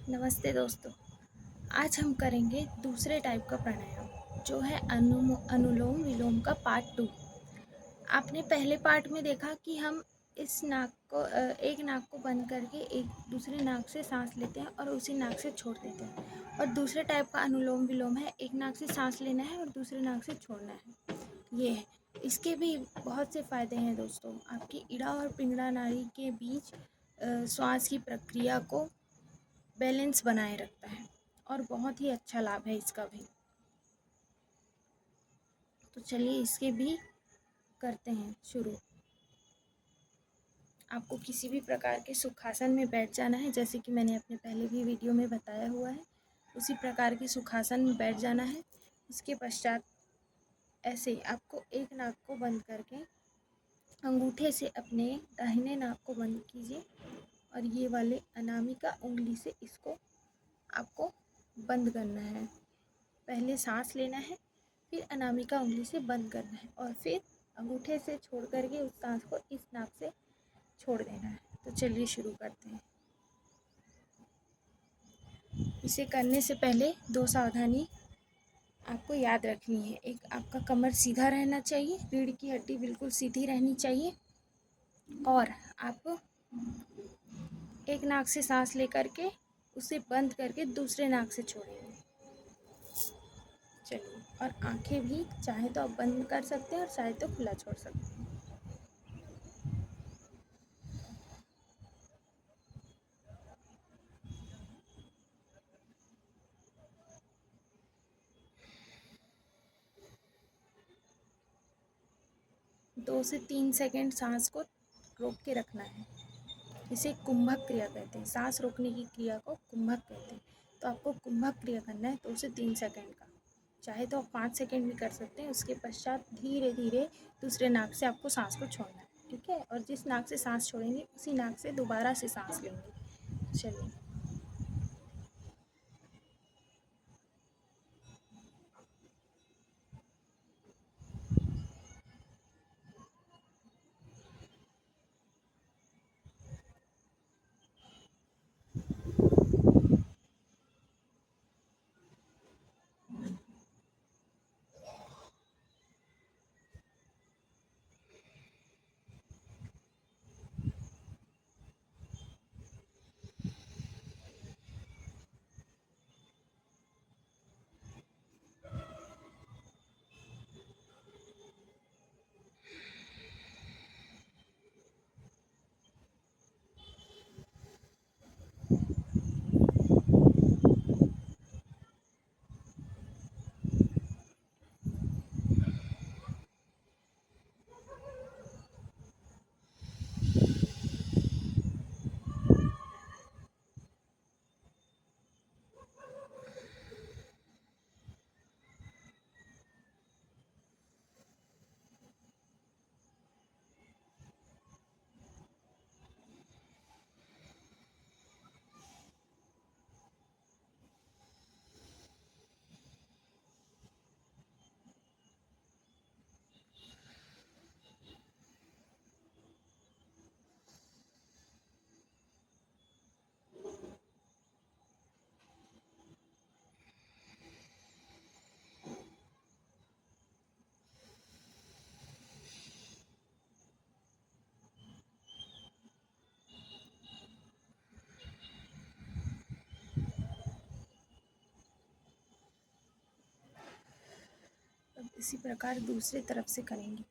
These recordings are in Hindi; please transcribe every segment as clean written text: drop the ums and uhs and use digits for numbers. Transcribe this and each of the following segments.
नमस्ते दोस्तों। आज हम करेंगे दूसरे टाइप का प्राणायाम जो है अनुलोम विलोम का पार्ट 2। आपने पहले पार्ट में देखा कि हम इस नाक को एक नाक को बंद करके एक दूसरे नाक से सांस लेते हैं और उसी नाक से छोड़ देते हैं। और दूसरे टाइप का अनुलोम विलोम है, एक नाक से सांस लेना है और दूसरे नाक से छोड़ना है। ये है, इसके भी बहुत से फ़ायदे हैं दोस्तों। आपकी इड़ा और पिंगला नाड़ी के बीच श्वास की प्रक्रिया को बैलेंस बनाए रखता है और बहुत ही अच्छा लाभ है इसका भी। तो चलिए इसके भी करते हैं शुरू। आपको किसी भी प्रकार के सुखासन में बैठ जाना है, जैसे कि मैंने अपने पहले भी वीडियो में बताया हुआ है। उसी प्रकार के सुखासन में बैठ जाना है। इसके पश्चात ऐसे ही आपको एक नाक को बंद करके अंगूठे से अपने दाहिने नाक को बंद कीजिए और ये वाले अनामिका उंगली से इसको आपको बंद करना है। पहले सांस लेना है, फिर अनामिका उंगली से बंद करना है और फिर अंगूठे से छोड़ करके उस सांस को इस नाक से छोड़ देना है। तो चलिए शुरू करते हैं। इसे करने से पहले दो सावधानी आपको याद रखनी है। एक, आपका कमर सीधा रहना चाहिए, रीढ़ की हड्डी बिल्कुल सीधी रहनी चाहिए और आप एक नाक से सांस लेकर के उसे बंद करके दूसरे नाक से छोड़ेंगे। चलिए, और आंखें भी चाहे तो आप बंद कर सकते हैं और चाहे तो खुला छोड़ सकते हैं। 2 से 3 सेकंड सांस को रोक के रखना है। इसे कुंभक क्रिया कहते हैं। सांस रोकने की क्रिया को कुंभक कहते हैं। तो आपको कुंभक क्रिया करना है 2 से 3 सेकंड का। चाहे तो आप 5 सेकंड भी कर सकते हैं। उसके पश्चात धीरे धीरे दूसरे नाक से आपको सांस को छोड़ना है, ठीक है। और जिस नाक से सांस छोड़ेंगे उसी नाक से दोबारा से सांस लेंगे। चलिए। अब इसी प्रकार दूसरे तरफ से करेंगे।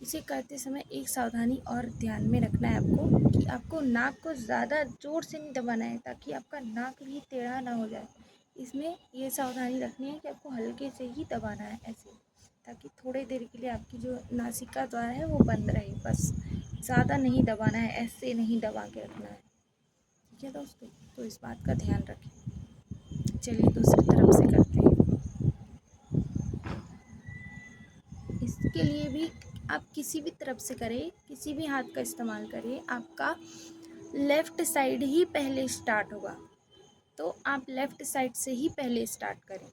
इसे करते समय एक सावधानी और ध्यान में रखना है आपको कि आपको नाक को ज़्यादा ज़ोर से नहीं दबाना है, ताकि आपका नाक भी टेढ़ा ना हो जाए। इसमें ये सावधानी रखनी है कि आपको हल्के से ही दबाना है, ऐसे, ताकि थोड़ी देर के लिए आपकी जो नासिका द्वार है वो बंद रहे। बस ज़्यादा नहीं दबाना है, ऐसे नहीं दबा के रखना है, ठीक है दोस्तों। तो इस बात का ध्यान रखें। चलिए दूसरी तरफ से करते हैं। इसके लिए भी आप किसी भी तरफ से करें, किसी भी हाथ का इस्तेमाल करें, आपका लेफ़्ट साइड ही पहले स्टार्ट होगा। तो आप लेफ़्ट साइड से ही पहले स्टार्ट करें।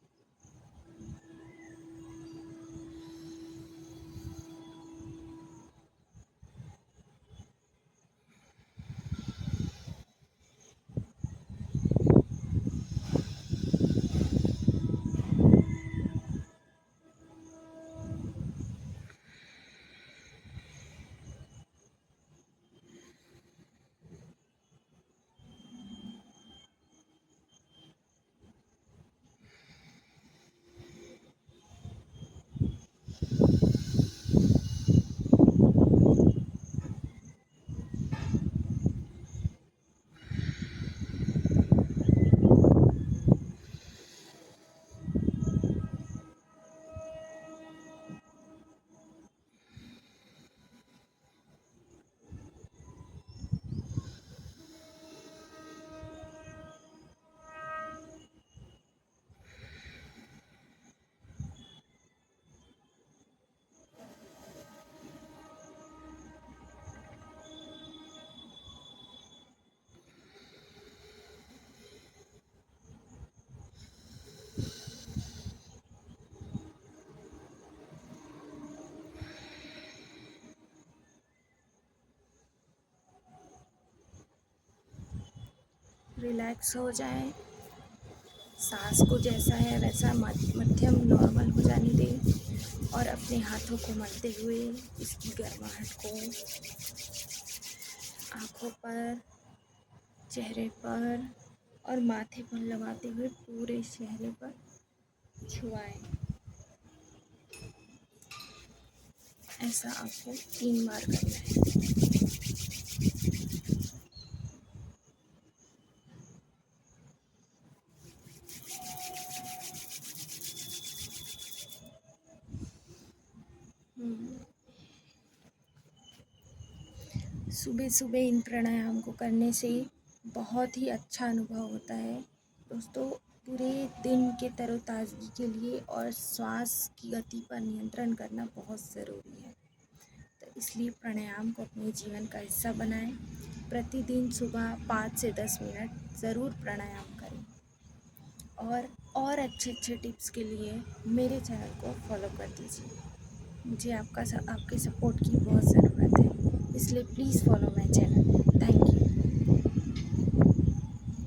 रिलैक्स हो जाएं। सांस को जैसा है वैसा मध्यम नॉर्मल हो जाने दें और अपने हाथों को मलते हुए इसकी गर्माहट को आँखों पर, चेहरे पर और माथे पर लगाते हुए पूरे चेहरे पर छुआएं। ऐसा आपको 3 बार करना है। सुबह सुबह इन प्राणायाम को करने से बहुत ही अच्छा अनुभव होता है दोस्तों। पूरे दिन के तरोताज़गी के लिए और श्वास की गति पर नियंत्रण करना बहुत ज़रूरी है, तो इसलिए प्राणायाम को अपने जीवन का हिस्सा बनाएं। प्रतिदिन सुबह 5 से 10 मिनट ज़रूर प्राणायाम करें और अच्छे अच्छे टिप्स के लिए मेरे चैनल को फॉलो कर दीजिए। मुझे आपके सपोर्ट की बहुत ज़रूरत है, इसलिए प्लीज़ फॉलो माय चैनल।